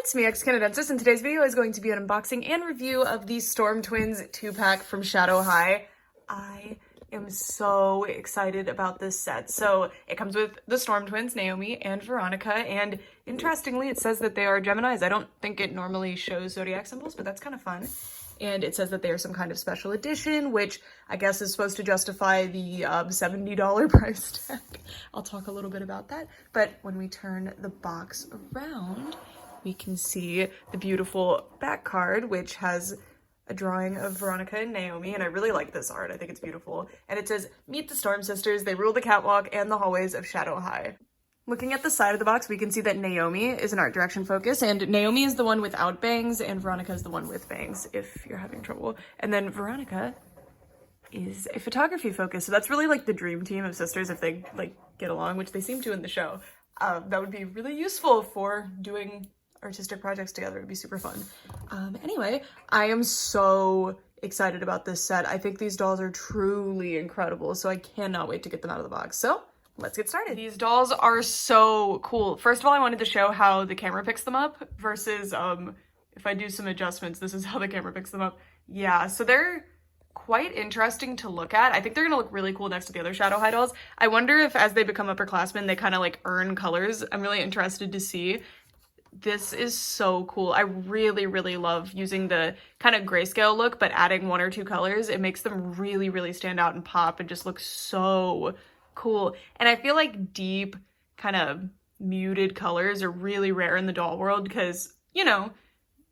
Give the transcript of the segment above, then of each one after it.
it's me, Canadensis, and today's video is going to be an unboxing and review of the Storm Twins 2-pack from Shadow High. I am so excited about this set. So it comes with the Storm Twins, Naomi and Veronica, and interestingly, it says that they are Geminis. I don't think it normally shows zodiac symbols, but that's kind of fun. And it says that they are some kind of special edition, which I guess is supposed to justify the $70 price tag. I'll talk a little bit about that. But when we turn the box around, we can see the beautiful back card, which has a drawing of Veronica and Naomi, and I really like this art. I think it's beautiful. And it says, "Meet the Storm Sisters. They rule the catwalk and the hallways of Shadow High." Looking at the side of the box, we can see that Naomi is an art direction focus, and Naomi is the one without bangs, and Veronica is the one with bangs, if you're having trouble. And then Veronica is a photography focus, so that's really like the dream team of sisters if they like get along, which they seem to in the show. That would be really useful for doing artistic projects together. It'd be super fun. Anyway, I am so excited about this set. I think these dolls are truly incredible, so I cannot wait to get them out of the box. So let's get started. These dolls are so cool. First of all, I wanted to show how the camera picks them up versus if I do some adjustments, this is how the camera picks them up. Yeah, so they're quite interesting to look at. I think they're gonna look really cool next to the other Shadow High dolls. I wonder if as they become upperclassmen, they kind of like earn colors. I'm really interested to see. This is so cool. I really, really love using the kind of grayscale look, but adding one or two colors. It makes them really, really stand out and pop and just look so cool. And I feel like deep, kind of muted colors are really rare in the doll world because, you know,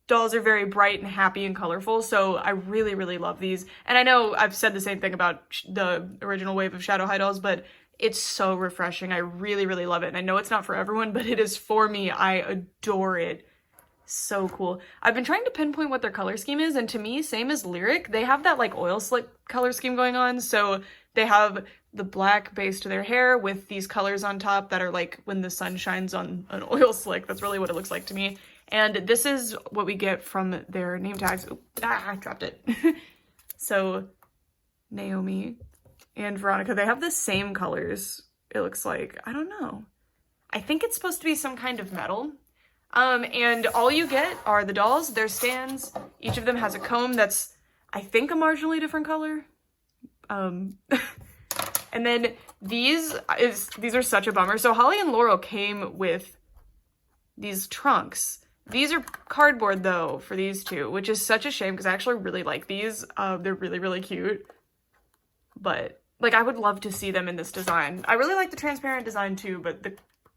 dolls are very bright and happy and colorful. So I really, really love these. And I know I've said the same thing about the original wave of Shadow High dolls, but it's so refreshing. I really, really love it. And I know it's not for everyone, but it is for me. I adore it. So cool. I've been trying to pinpoint what their color scheme is, and to me, same as Lyric, they have that like oil slick color scheme going on. So they have the black base to their hair with these colors on top that are like when the sun shines on an oil slick. That's really what it looks like to me. And this is what we get from their name tags. Ooh, I dropped it. So Naomi and Veronica, they have the same colors, it looks like. I don't know. I think it's supposed to be some kind of metal. And all you get are the dolls, their stands. Each of them has a comb that's, I think, a marginally different color. And then these are such a bummer. So Holly and Laurel came with these trunks. These are cardboard though for these two, which is such a shame because I actually really like these. They're really, really cute. But like, I would love to see them in this design. I really like the transparent design too, but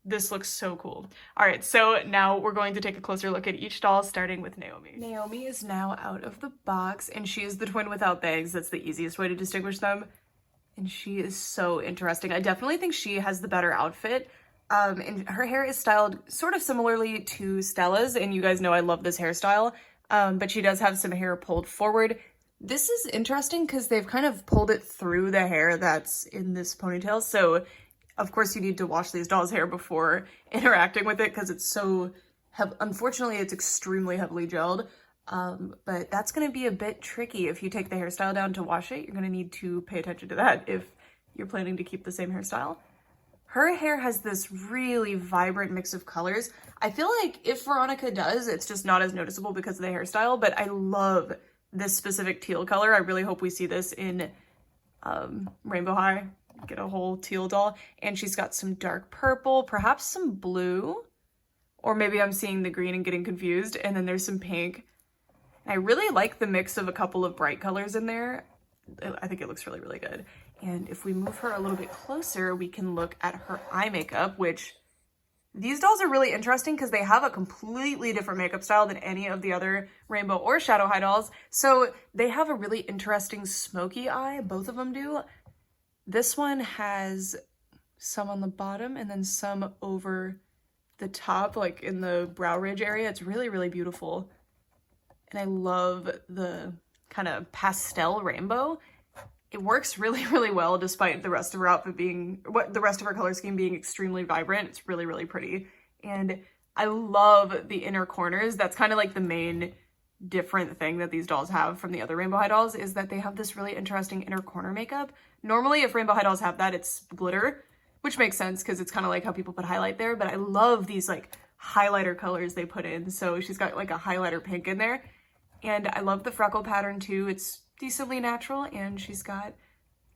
this looks so cool. All right, so now we're going to take a closer look at each doll, starting with Naomi. Naomi is now out of the box, and she is the twin without bangs. That's the easiest way to distinguish them. And she is so interesting. I definitely think she has the better outfit. And her hair is styled sort of similarly to Stella's, and you guys know I love this hairstyle. But she does have some hair pulled forward. This is interesting because they've kind of pulled it through the hair that's in this ponytail. So, of course, you need to wash these dolls' hair before interacting with it because it's so, unfortunately, it's extremely heavily gelled. But that's going to be a bit tricky. If you take the hairstyle down to wash it, you're going to need to pay attention to that if you're planning to keep the same hairstyle. Her hair has this really vibrant mix of colors. I feel like if Veronica does, it's just not as noticeable because of the hairstyle, but I love this specific teal color. I really hope we see this in Rainbow High. Get a whole teal doll. And she's got some dark purple, perhaps some blue, or maybe I'm seeing the green and getting confused. And then there's some pink. And I really like the mix of a couple of bright colors in there. I think it looks really, really good. And if we move her a little bit closer, we can look at her eye makeup, which these dolls are really interesting because they have a completely different makeup style than any of the other Rainbow or Shadow High dolls. So they have a really interesting smoky eye, both of them do. This one has some on the bottom and then some over the top, like in the brow ridge area. It's really, really beautiful. And I love the kind of pastel rainbow. It works really, really well despite the rest of her outfit being, the rest of her color scheme being extremely vibrant. It's really, really pretty. And I love the inner corners. That's kind of like the main different thing that these dolls have from the other Rainbow High dolls is that they have this really interesting inner corner makeup. Normally, if Rainbow High dolls have that, it's glitter, which makes sense because it's kind of like how people put highlight there. But I love these like highlighter colors they put in. So she's got like a highlighter pink in there. And I love the freckle pattern too. It's decently natural, and she's got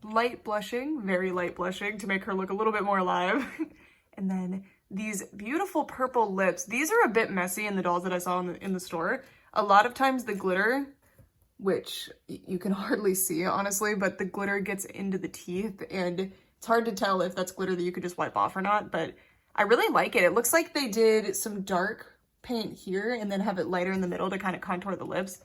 light blushing, very light blushing to make her look a little bit more alive. And then these beautiful purple lips. These are a bit messy in the dolls that I saw in the store. A lot of times the glitter, which you can hardly see honestly, but the glitter gets into the teeth, and it's hard to tell if that's glitter that you could just wipe off or not, but I really like it. It looks like they did some dark paint here and then have it lighter in the middle to kind of contour the lips.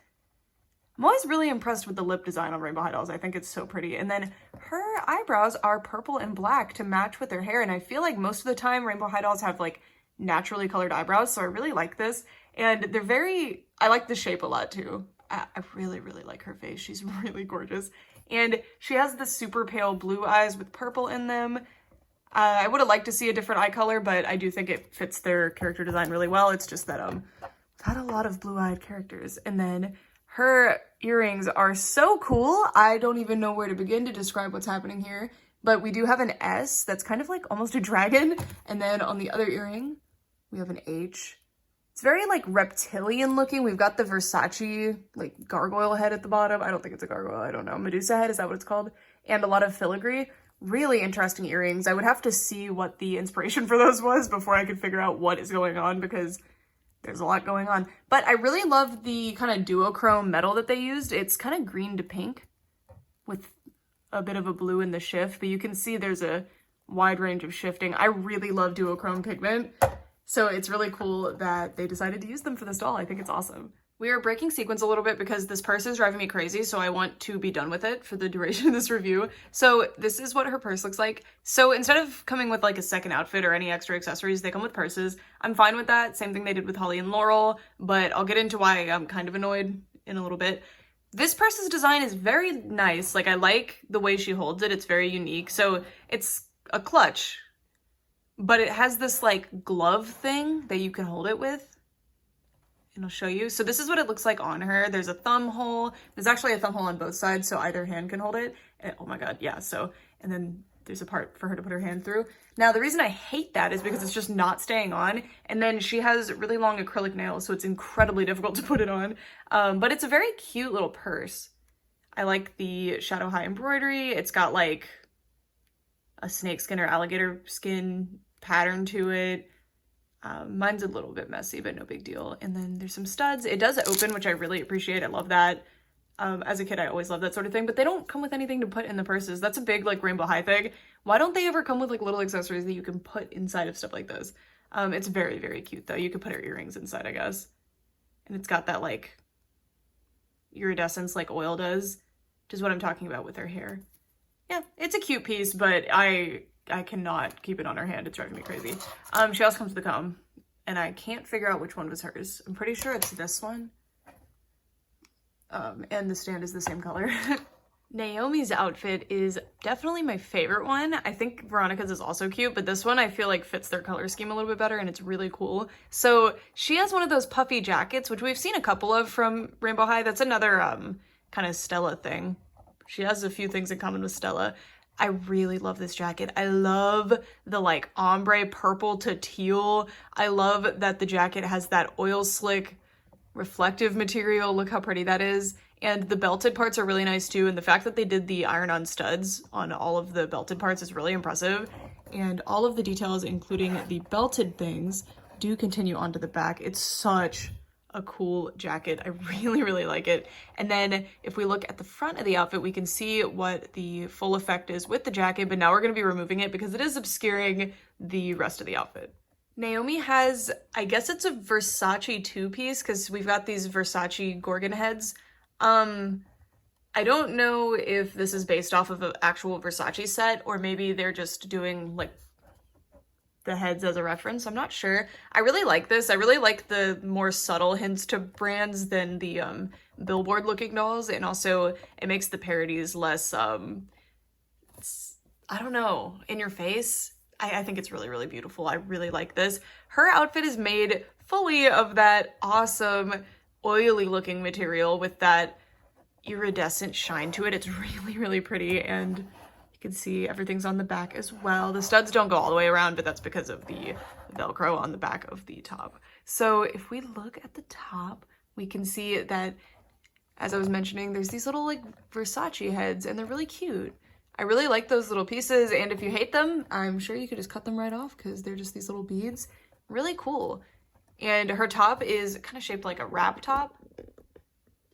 I'm always really impressed with the lip design on Rainbow High dolls. I think it's so pretty. And then her eyebrows are purple and black to match with their hair. And I feel like most of the time Rainbow High dolls have like naturally colored eyebrows. So I really like this. And they're very, I like the shape a lot too. I really, really like her face. She's really gorgeous. And she has the super pale blue eyes with purple in them. I would have liked to see a different eye color, but I do think it fits their character design really well. It's just that I've had a lot of blue-eyed characters. And then her earrings are so cool. I don't even know where to begin to describe what's happening here. But we do have an S that's kind of like almost a dragon. And then on the other earring, we have an H. It's very like reptilian looking. We've got the Versace like gargoyle head at the bottom. I don't think it's a gargoyle. I don't know. Medusa head, is that what it's called? And a lot of filigree. Really interesting earrings. I would have to see what the inspiration for those was before I could figure out what is going on, because there's a lot going on. But I really love the kind of duochrome metal that they used. It's kind of green to pink with a bit of a blue in the shift, but you can see there's a wide range of shifting. I really love duochrome pigment, so it's really cool that they decided to use them for this doll. I think it's awesome. We are breaking sequence a little bit because this purse is driving me crazy, so I want to be done with it for the duration of this review. So this is what her purse looks like. So instead of coming with like a second outfit or any extra accessories, they come with purses. I'm fine with that. Same thing they did with Holly and Laurel, but I'll get into why I'm kind of annoyed in a little bit. This purse's design is very nice. Like, I like the way she holds it. It's very unique. So it's a clutch, but it has this like glove thing that you can hold it with. And I'll show you. So this is what it looks like on her. There's a thumb hole. There's actually a thumb hole on both sides, so either hand can hold it. And, oh my god, yeah. So, and then there's a part for her to put her hand through. Now, the reason I hate that is because it's just not staying on. And then she has really long acrylic nails, so it's incredibly difficult to put it on. But it's a very cute little purse. I like the Shadow High embroidery. It's got like a snakeskin or alligator skin pattern to it. Mine's a little bit messy, but no big deal. And then there's some studs. It does open, which I really appreciate. I love that. As a kid, I always loved that sort of thing, but they don't come with anything to put in the purses. That's a big like Rainbow High thing. Why don't they ever come with like little accessories that you can put inside of stuff like those? It's very, very cute though. You could put her earrings inside, I guess. And it's got that like iridescence like oil does, which is what I'm talking about with her hair. Yeah, it's a cute piece, but I cannot keep it on her hand. It's driving me crazy. She also comes with a comb, and I can't figure out which one was hers. I'm pretty sure it's this one. And the stand is the same color. Naomi's outfit is definitely my favorite one. I think Veronica's is also cute, but this one I feel like fits their color scheme a little bit better, and it's really cool. So she has one of those puffy jackets, which we've seen a couple of from Rainbow High. That's another kind of Stella thing. She has a few things in common with Stella. I really love this jacket. I love the like ombre purple to teal. I love that the jacket has that oil slick reflective material. Look how pretty that is. And the belted parts are really nice too. And the fact that they did the iron-on studs on all of the belted parts is really impressive. And all of the details, including the belted things, do continue onto the back. It's such a cool jacket. I really, really like it. And then if we look at the front of the outfit, we can see what the full effect is with the jacket, but now we're going to be removing it because it is obscuring the rest of the outfit. Naomi has, I guess it's a Versace two-piece because we've got these Versace Gorgon heads. I don't know if this is based off of an actual Versace set or maybe they're just doing like the heads as a reference. I'm not sure. I really like this. I really like the more subtle hints to brands than the billboard looking dolls, and also it makes the parodies less I don't know, in your face. I think it's really, really beautiful. I really like this. Her outfit is made fully of that awesome oily looking material with that iridescent shine to it. It's really, really pretty, and you can see everything's on the back as well. The studs don't go all the way around, but that's because of the Velcro on the back of the top. So if we look at the top, we can see that, as I was mentioning, there's these little like Versace heads, and they're really cute. I really like those little pieces, and if you hate them, I'm sure you could just cut them right off because they're just these little beads. Really cool. And her top is kind of shaped like a wrap top.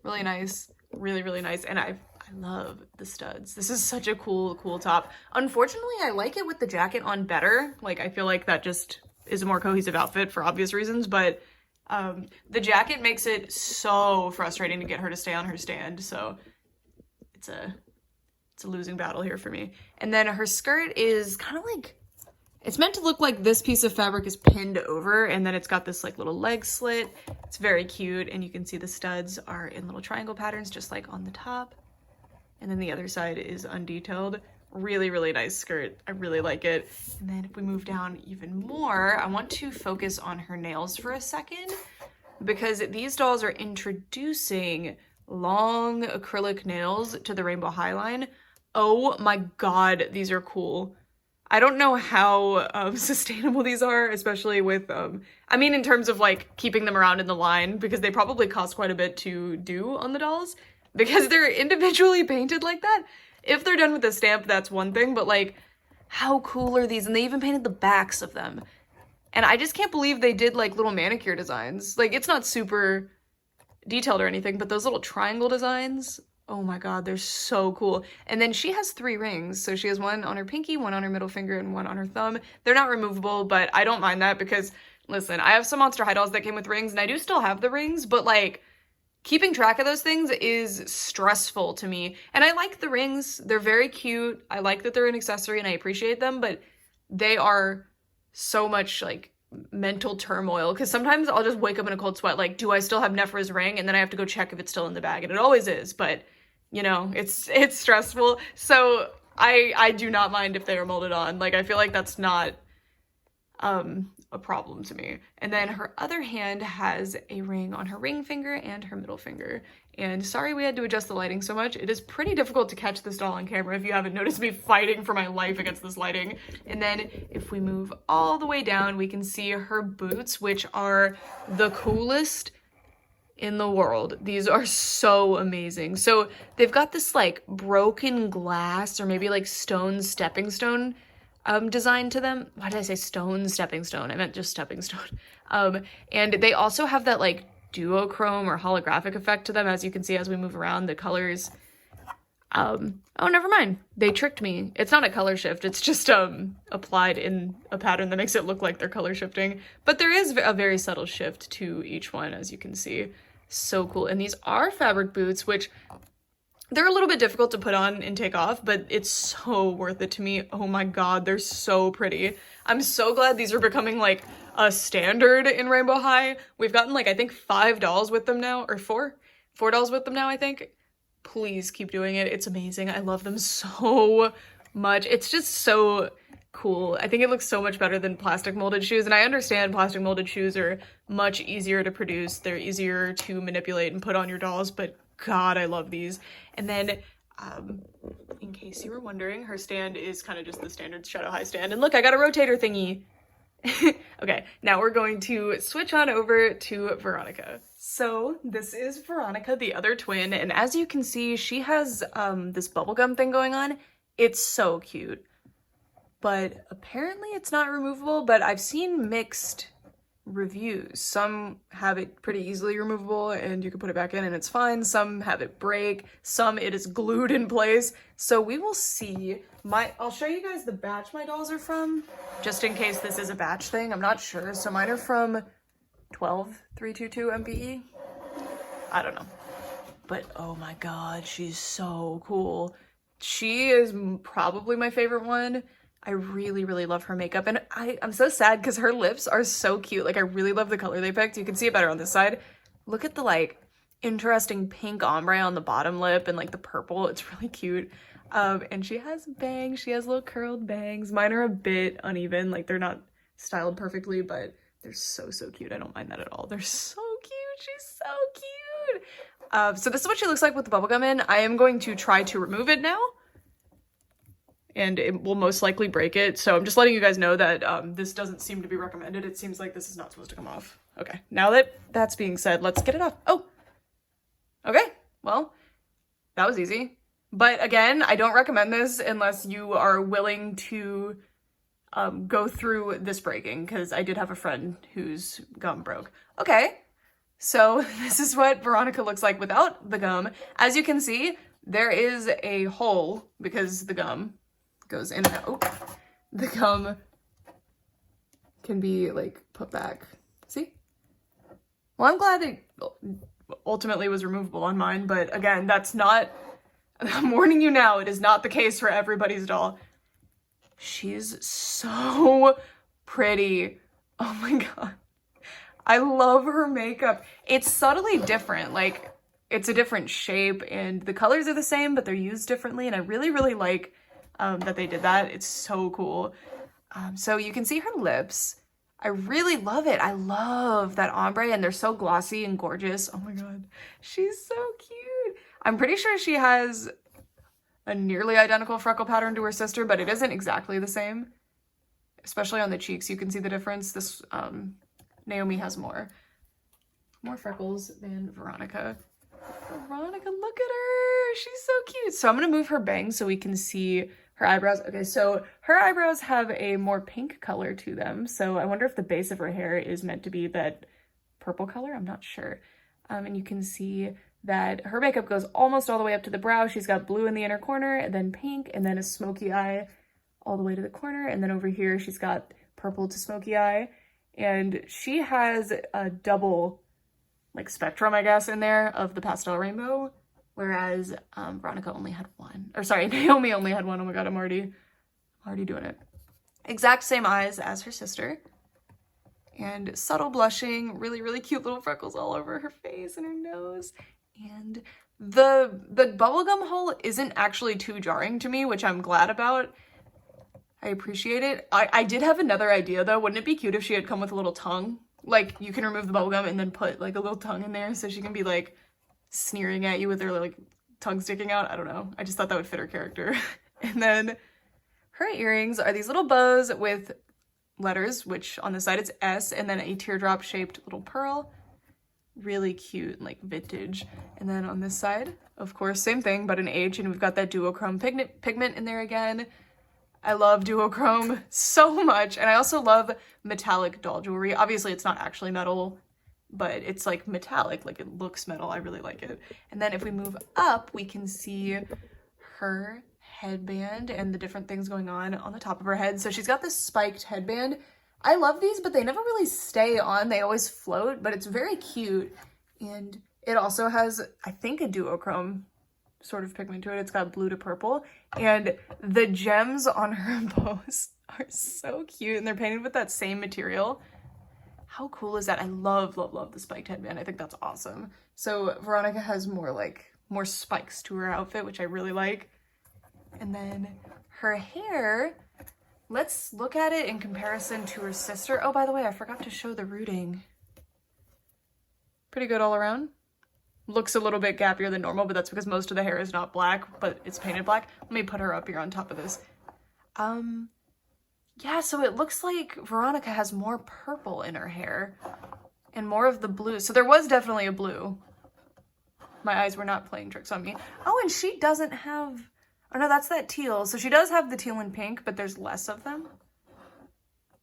Really nice. Really, really nice. And I love the studs. This is such a cool top. Unfortunately, I like it with the jacket on better. Like, I feel like that just is a more cohesive outfit for obvious reasons, but the jacket makes it so frustrating to get her to stay on her stand. So it's a losing battle here for me. And then her skirt is kind of like, it's meant to look like this piece of fabric is pinned over, and then it's got this like little leg slit. It's very cute, and you can see the studs are in little triangle patterns just like on the top. And then the other side is undetailed. Really, really nice skirt. I really like it. And then if we move down even more, I want to focus on her nails for a second, because these dolls are introducing long acrylic nails to the Rainbow High line. Oh my god, these are cool. I don't know how sustainable these are, especially with, I mean, in terms of like keeping them around in the line, because they probably cost quite a bit to do on the dolls, because they're individually painted like that. If they're done with a stamp, that's one thing, but like, how cool are these? And they even painted the backs of them. And I just can't believe they did like little manicure designs. Like, it's not super detailed or anything, but those little triangle designs, oh my god, they're so cool. And then she has 3 rings. So she has one on her pinky, one on her middle finger, and one on her thumb. They're not removable, but I don't mind that because, listen, I have some Monster High dolls that came with rings, and I do still have the rings, but like, keeping track of those things is stressful to me. And I like the rings. They're very cute. I like that they're an accessory and I appreciate them, but they are so much like mental turmoil, because sometimes I'll just wake up in a cold sweat like, do I still have Nephra's ring? And then I have to go check if it's still in the bag, and it always is, but you know, it's stressful. So I do not mind if they are molded on. Like, I feel like that's not a problem to me. And then her other hand has a ring on her ring finger and her middle finger. And sorry we had to adjust the lighting so much. It is pretty difficult to catch this doll on camera if you haven't noticed me fighting for my life against this lighting. And then if we move all the way down, we can see her boots, which are the coolest in the world. These are so amazing. So they've got this like broken glass or maybe like stone stepping stone design to them. Why did I say stone stepping stone? I meant just stepping stone. And they also have that like duochrome or holographic effect to them, as you can see as we move around the colors. Oh, never mind. They tricked me. It's not a color shift. It's just applied in a pattern that makes it look like they're color shifting. But there is a very subtle shift to each one, as you can see. So cool. And these are fabric boots, which they're a little bit difficult to put on and take off, but it's so worth it to me. Oh my god, they're so pretty. I'm so glad these are becoming like a standard in Rainbow High. We've gotten like, I think 5 dolls with them now, or 4 dolls with them now, I think. Please keep doing it. It's amazing. I love them so much. It's just so cool. I think it looks so much better than plastic molded shoes, and I understand plastic molded shoes are much easier to produce. They're easier to manipulate and put on your dolls, but god, I love these. And then in case you were wondering, her stand is kind of just the standard Shadow High stand. And look, I got a rotator thingy. Okay, now we're going to switch on over to Veronica. So this is Veronica, the other twin, and as you can see, she has this bubblegum thing going on. It's so cute. But apparently it's not removable, but I've seen mixed reviews. Some have it pretty easily removable and you can put it back in and it's fine. Some have it break. Some it is glued in place. So we will see. I'll show you guys the batch my dolls are from, just in case this is a batch thing. I'm not sure. So mine are from 12322 MPE. I don't know. But oh my god, she's so cool. She is probably my favorite one. I really, really love her makeup, and I'm so sad because her lips are so cute. Like, I really love the color they picked. You can see it better on this side. Look at the, like, interesting pink ombre on the bottom lip and, like, the purple. It's really cute. And she has bangs. She has little curled bangs. Mine are a bit uneven. Like, they're not styled perfectly, but they're so, so cute. I don't mind that at all. They're so cute. She's so cute. So this is what she looks like with the bubblegum in. I am going to try to remove it now. and it will most likely break it. So I'm just letting you guys know that this doesn't seem to be recommended. It seems like this is not supposed to come off. Okay, now that that's being said, let's get it off. Oh, okay, well, that was easy. But again, I don't recommend this unless you are willing to go through this breaking, because I did have a friend whose gum broke. Okay, so this is what Veronica looks like without the gum. As you can see, there is a hole because the gum goes in and out. The gum can be like put back. See? Well, I'm glad it ultimately was removable on mine, but again, that's not, I'm warning you now, it is not the case for everybody's doll. She's so pretty. Oh my god. I love her makeup. It's subtly different, like it's a different shape and the colors are the same, but they're used differently, and I really, really like that they did that. It's so cool. So you can see her lips. I really love it. I love that ombre, and they're so glossy and gorgeous. Oh my god, she's so cute. I'm pretty sure she has a nearly identical freckle pattern to her sister, but it isn't exactly the same. Especially on the cheeks, you can see the difference. This Naomi has more freckles than Veronica. Veronica, look at her. She's so cute. So I'm gonna move her bangs so we can see her eyebrows. Okay, so her eyebrows have a more pink color to them. So I wonder if the base of her hair is meant to be that purple color. I'm not sure. And you can see that her makeup goes almost all the way up to the brow. She's got blue in the inner corner, and then pink, and then a smoky eye all the way to the corner. And then over here, she's got purple to smoky eye. And she has a double like spectrum, I guess, in there of the pastel rainbow. Whereas Veronica only had one. Or sorry, Naomi only had one. Oh my god, I'm already doing it. Exact same eyes as her sister. And subtle blushing, really, really cute little freckles all over her face and her nose. And the bubblegum hole isn't actually too jarring to me, which I'm glad about. I appreciate it. I did have another idea though. Wouldn't it be cute if she had come with a little tongue? Like you can remove the bubblegum and then put like a little tongue in there so she can be like sneering at you with her like tongue sticking out. I don't know. I just thought that would fit her character. And then her earrings are these little bows with letters, which on the side it's S, and then a teardrop shaped little pearl. Really cute, like vintage. And then on this side, of course, same thing, but an H, and we've got that duochrome pigment in there again. I love duochrome so much, and I also love metallic doll jewelry. Obviously, it's not actually metal, but it's like metallic, like it looks metal. I really like it. And then if we move up, we can see her headband and the different things going on the top of her head. So she's got this spiked headband. I love these, but they never really stay on. They always float, but it's very cute. And it also has, I think, a duochrome sort of pigment to it. It's got blue to purple, and the gems on her bows are so cute, and they're painted with that same material. How cool is that? I love, love, love the spiked headband. I think that's awesome. So Veronica has more spikes to her outfit, which I really like. And then her hair, let's look at it in comparison to her sister. Oh, by the way, I forgot to show the rooting. Pretty good all around. Looks a little bit gappier than normal, but that's because most of the hair is not black, but it's painted black. Let me put her up here on top of this. Yeah, so it looks like Veronica has more purple in her hair and more of the blue. So there was definitely a blue. My eyes were not playing tricks on me. Oh, and she doesn't have, oh no, that's that teal. So she does have the teal and pink, but there's less of them.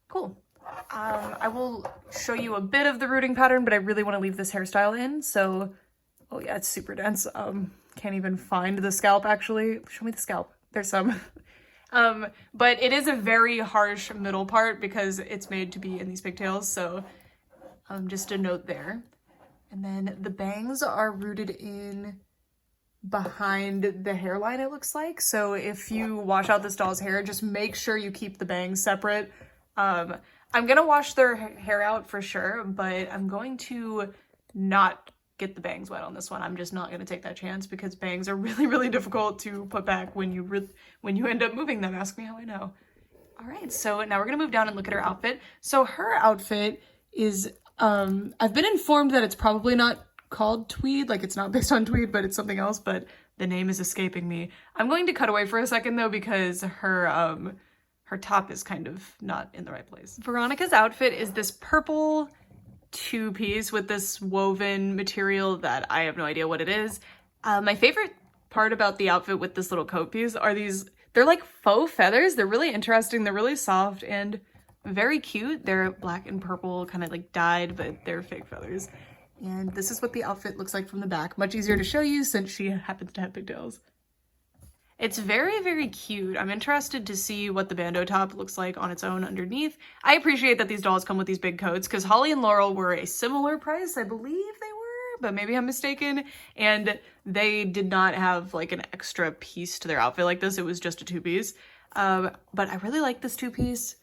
Cool. I will show you a bit of the rooting pattern, but I really want to leave this hairstyle in. So, oh yeah, it's super dense. Can't even find the scalp actually. Show me the scalp. There's some. But it is a very harsh middle part because it's made to be in these pigtails. So, just a note there. And then the bangs are rooted in behind the hairline, it looks like. So if you wash out this doll's hair, just make sure you keep the bangs separate. I'm gonna wash their hair out for sure, but I'm going to not get the bangs wet on this one. I'm just not gonna take that chance because bangs are really, really difficult to put back when you end up moving them. Ask me how I know. All right, so now we're gonna move down and look at her outfit. So her outfit is, I've been informed that it's probably not called tweed. Like, it's not based on tweed, but it's something else, but the name is escaping me. I'm going to cut away for a second though, because her top is kind of not in the right place. Veronica's outfit is this purple two-piece with this woven material that I have no idea what it is. My favorite part about the outfit with this little coat piece are these, they're like faux feathers. They're really interesting. They're really soft and very cute. They're black and purple, kind of like dyed, but they're fake feathers. And this is what the outfit looks like from the back. Much easier to show you since she happens to have pigtails. It's very, very cute. I'm interested to see what the bandeau top looks like on its own underneath. I appreciate that these dolls come with these big coats because Holly and Laurel were a similar price. I believe they were, but maybe I'm mistaken. And they did not have like an extra piece to their outfit like this. It was just a two-piece. But I really like this two-piece.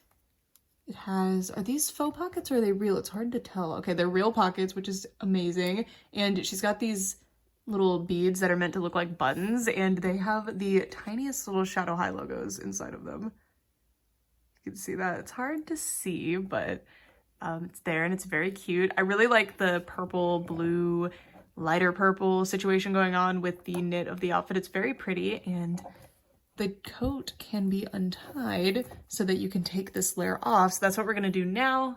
It has, are these faux pockets or are they real? It's hard to tell. Okay, they're real pockets, which is amazing. And she's got these little beads that are meant to look like buttons, and they have the tiniest little Shadow High logos inside of them. You can see that. It's hard to see, but it's there and it's very cute. I really like the purple, blue, lighter purple situation going on with the knit of the outfit. It's very pretty, and the coat can be untied so that you can take this layer off. So that's what we're gonna do now.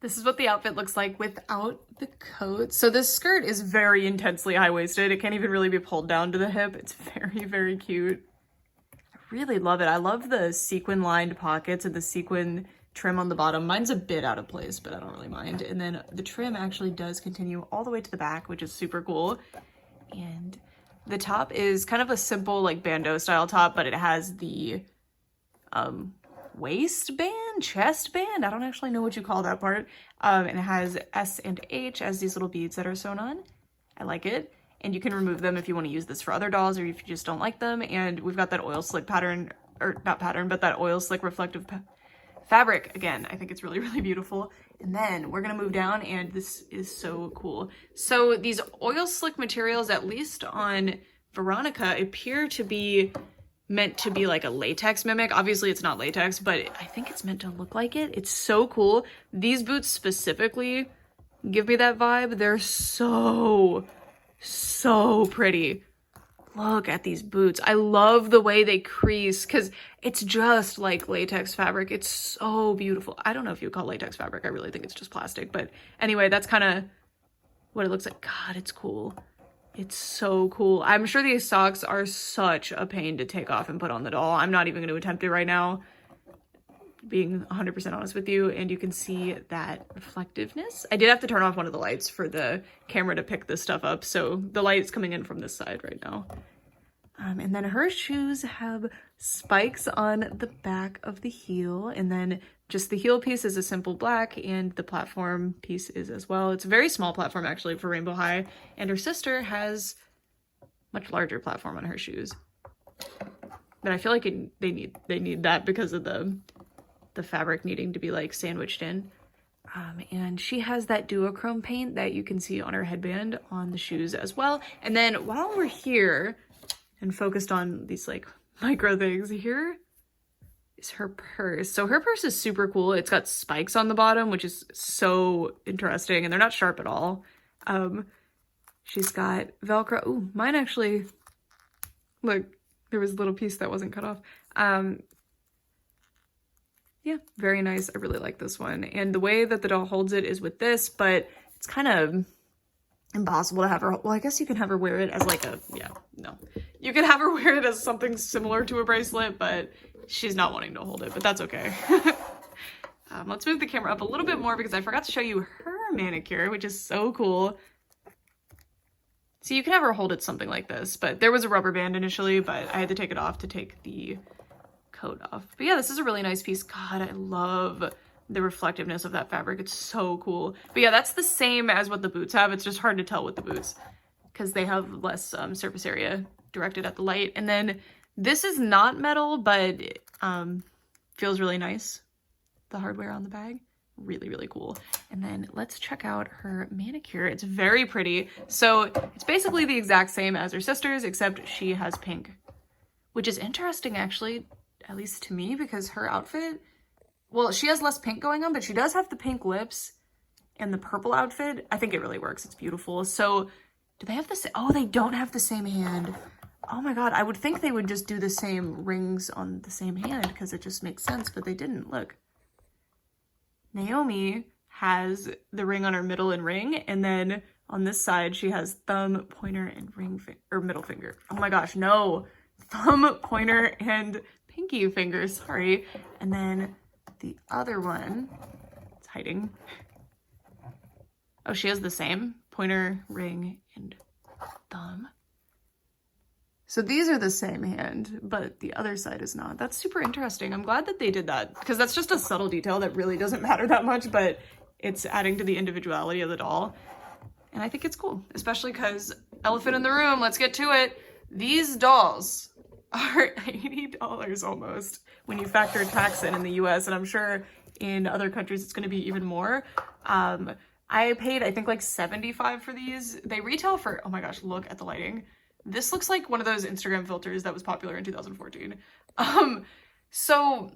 This is what the outfit looks like without the coat. So this skirt is very intensely high-waisted. It can't even really be pulled down to the hip. It's very, very cute. I really love it. I love the sequin-lined pockets and the sequin trim on the bottom. Mine's a bit out of place, but I don't really mind. And then the trim actually does continue all the way to the back, which is super cool. And the top is kind of a simple like bandeau style top, but it has the waistband, chest band. I don't actually know what you call that part. And it has S and H as these little beads that are sewn on. I like it. And you can remove them if you want to use this for other dolls or if you just don't like them. And we've got that oil slick pattern, or not pattern, but that oil slick reflective fabric. Again, I think it's really, really beautiful. And then we're gonna move down, and this is so cool. So these oil slick materials, at least on Veronica, appear to be meant to be like a latex mimic. Obviously it's not latex, but I think it's meant to look like it. It's so cool. These boots specifically give me that vibe. They're so pretty. Look at these boots. I love the way they crease because it's just like latex fabric. It's so beautiful. I don't know if you would call it latex fabric. I really think it's just plastic. But anyway, that's kind of what it looks like. God, it's cool. It's so cool. I'm sure these socks are such a pain to take off and put on the doll. I'm not even going to attempt it right now, being 100% honest with you. And you can see that reflectiveness. I did have to turn off one of the lights for the camera to pick this stuff up. So the light's coming in from this side right now. And then her shoes have spikes on the back of the heel. And then just the heel piece is a simple black, and the platform piece is as well. It's a very small platform actually for Rainbow High. And her sister has much larger platform on her shoes. But I feel like they need that because of the fabric needing to be like sandwiched in. And she has that duochrome paint that you can see on her headband on the shoes as well. And then while we're here and focused on these like micro things, here is her purse. So her purse is super cool. It's got spikes on the bottom, which is so interesting, and they're not sharp at all. She's got Velcro. Ooh, mine actually, look, there was a little piece that wasn't cut off. Yeah, very nice. I really like this one. And the way that the doll holds it is with this, but it's kind of impossible to have her, well, I guess you can have her wear it as like a, yeah, no. You can have her wear it as something similar to a bracelet, but she's not wanting to hold it, but that's okay. Let's move the camera up a little bit more because I forgot to show you her manicure, which is so cool. So you can have her hold it something like this, but there was a rubber band initially, but I had to take it off to take the coat off. But yeah, this is a really nice piece. God, I love the reflectiveness of that fabric. It's so cool. But yeah, that's the same as what the boots have. It's just hard to tell with the boots because they have less surface area directed at the light. And then this is not metal, but feels really nice. The hardware on the bag, really, really cool. And then let's check out her manicure. It's very pretty. So it's basically the exact same as her sister's, except she has pink, which is interesting actually, at least to me, because her outfit, well, she has less pink going on, but she does have the pink lips and the purple outfit, I think it really works. It's beautiful. So do they have the same? Oh, they don't have the same hand. Oh my God, I would think they would just do the same rings on the same hand because it just makes sense, but they didn't. Look. Naomi has the ring on her middle and ring, and then on this side she has thumb, pointer, and or middle finger. Oh my gosh, no. Thumb, pointer, and pinky finger, sorry. And then the other one, it's hiding. Oh, she has the same pointer, ring, and thumb. So these are the same hand, but the other side is not. That's super interesting. I'm glad that they did that because that's just a subtle detail that really doesn't matter that much, but it's adding to the individuality of the doll. And I think it's cool, especially because elephant in the room, let's get to it. These dolls are $80 almost when you factor tax in the US, and I'm sure in other countries it's going to be even more. I paid, I think, like $75 for these. They retail for, oh my gosh, look at the lighting. This looks like one of those Instagram filters that was popular in 2014. So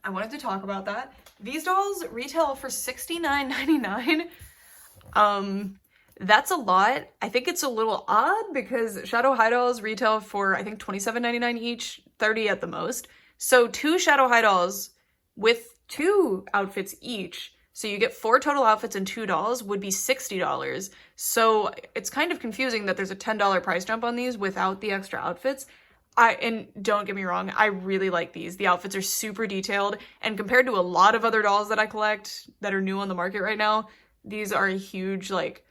I wanted to talk about that. These dolls retail for $69.99. That's a lot. I think it's a little odd because Shadow High dolls retail for, I think, $27.99 each, $30 at the most. So 2 Shadow High dolls with 2 outfits each, so you get 4 total outfits and 2 dolls, would be $60. So it's kind of confusing that there's a $10 price jump on these without the extra outfits. And don't get me wrong, I really like these. The outfits are super detailed, and compared to a lot of other dolls that I collect that are new on the market right now, these are a huge, like,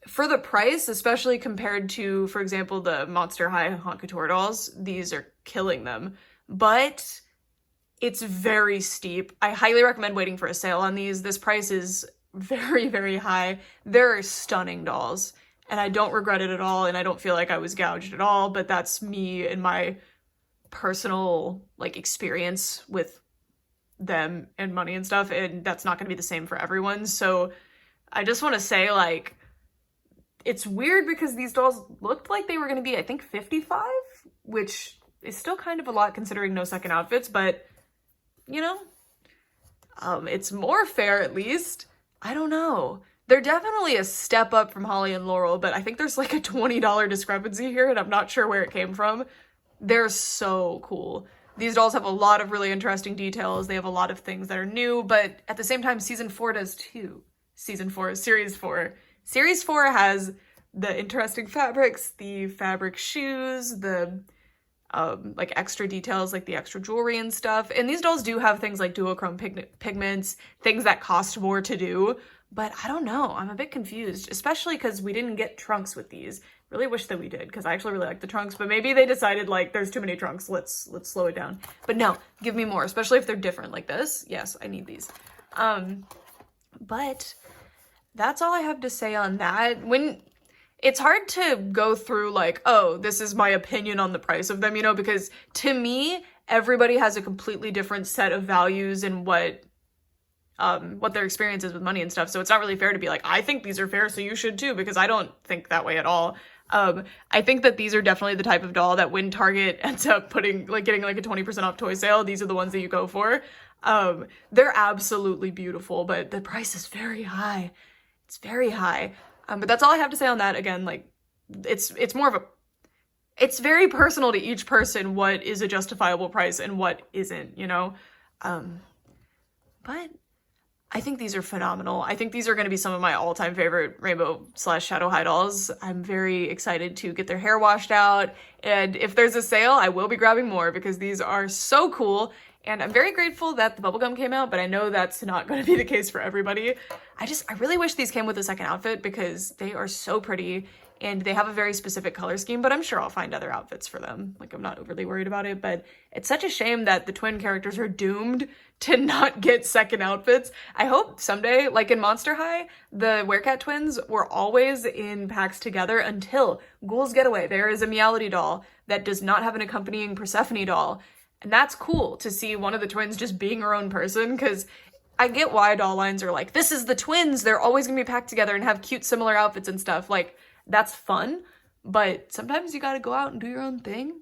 for the price, especially compared to, for example, the Monster High Haute Couture dolls, these are killing them. But it's very steep. I highly recommend waiting for a sale on these. This price is very, very high. They're stunning dolls, and I don't regret it at all, and I don't feel like I was gouged at all, but that's me and my personal, like, experience with them and money and stuff, and that's not gonna be the same for everyone. So I just want to say, like, it's weird because these dolls looked like they were gonna be, I think, $55, which is still kind of a lot considering no second outfits, but you know, it's more fair at least. I don't know. They're definitely a step up from Holly and Laurel, but I think there's like a $20 discrepancy here, and I'm not sure where it came from. They're so cool. These dolls have a lot of really interesting details. They have a lot of things that are new, but at the same time, season 4 does too. Series 4. Series 4 has the interesting fabrics, the fabric shoes, the like extra details, like the extra jewelry and stuff. And these dolls do have things like duochrome pigments, things that cost more to do, but I don't know. I'm a bit confused, especially because we didn't get trunks with these. Really wish that we did, because I actually really like the trunks, but maybe they decided, like, there's too many trunks, let's slow it down. But no, give me more, especially if they're different like this. Yes, I need these. But that's all I have to say on that. It's hard to go through, like, oh, this is my opinion on the price of them, you know, because to me, everybody has a completely different set of values and what their experience is with money and stuff. So it's not really fair to be like, I think these are fair, so you should too, because I don't think that way at all. I think that these are definitely the type of doll that when Target ends up getting like a 20% off toy sale, these are the ones that you go for. They're absolutely beautiful, but the price is very high. It's very high. But that's all I have to say on that. Again, like, it's more of it's very personal to each person what is a justifiable price and what isn't, you know? But I think these are phenomenal. I think these are going to be some of my all-time favorite Rainbow/Shadow High dolls. I'm very excited to get their hair washed out, and if there's a sale, I will be grabbing more because these are so cool. And I'm very grateful that the bubblegum came out, but I know that's not going to be the case for everybody. I really wish these came with a second outfit because they are so pretty and they have a very specific color scheme, but I'm sure I'll find other outfits for them. Like, I'm not overly worried about it, but it's such a shame that the twin characters are doomed to not get second outfits. I hope someday, like in Monster High, the Werecat twins were always in packs together until Ghoul's Getaway. There is a Meowity doll that does not have an accompanying Persephone doll. And that's cool to see one of the twins just being her own person, because I get why doll lines are like, this is the twins, they're always gonna be packed together and have cute similar outfits and stuff. Like, that's fun, but sometimes you gotta go out and do your own thing,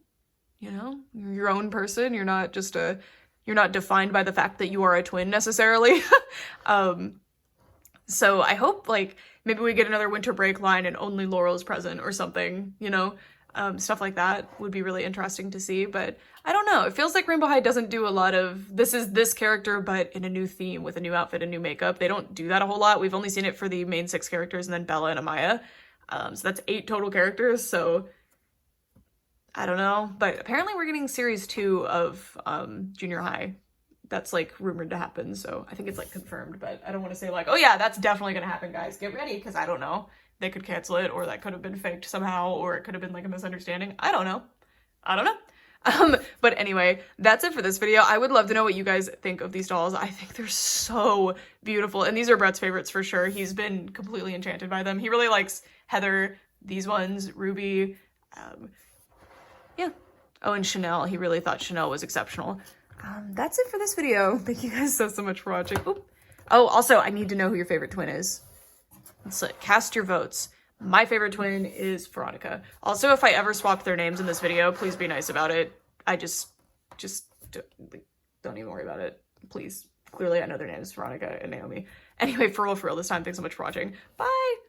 you know? You're your own person, you're not defined by the fact that you are a twin necessarily. So I hope, like, maybe we get another winter break line and only Laurel's present or something, you know? Stuff like that would be really interesting to see, but I don't know. It feels like Rainbow High doesn't do a lot of, this is this character, but in a new theme with a new outfit and new makeup. They don't do that a whole lot. We've only seen it for the main 6 characters and then Bella and Amaya. So that's 8 total characters, so I don't know. But apparently we're getting series 2 of Junior High. That's like rumored to happen, so I think it's like confirmed, but I don't want to say like, oh yeah, that's definitely gonna happen, guys. Get ready, because I don't know. They could cancel it, or that could have been faked somehow, or it could have been like a misunderstanding. I don't know. I don't know. But anyway, that's it for this video. I would love to know what you guys think of these dolls. I think they're so beautiful, and these are Brett's favorites for sure. He's been completely enchanted by them. He really likes Heather, these ones, Ruby, yeah. Oh, and Chanel. He really thought Chanel was exceptional. That's it for this video. Thank you guys so much for watching. Oop. Oh, also, I need to know who your favorite twin is. So cast your votes. My favorite twin is Veronica. Also, if I ever swap their names in this video, please be nice about it. I just don't even worry about it. Please. Clearly, I know their names, Veronica and Naomi. Anyway, for real this time, thanks so much for watching. Bye!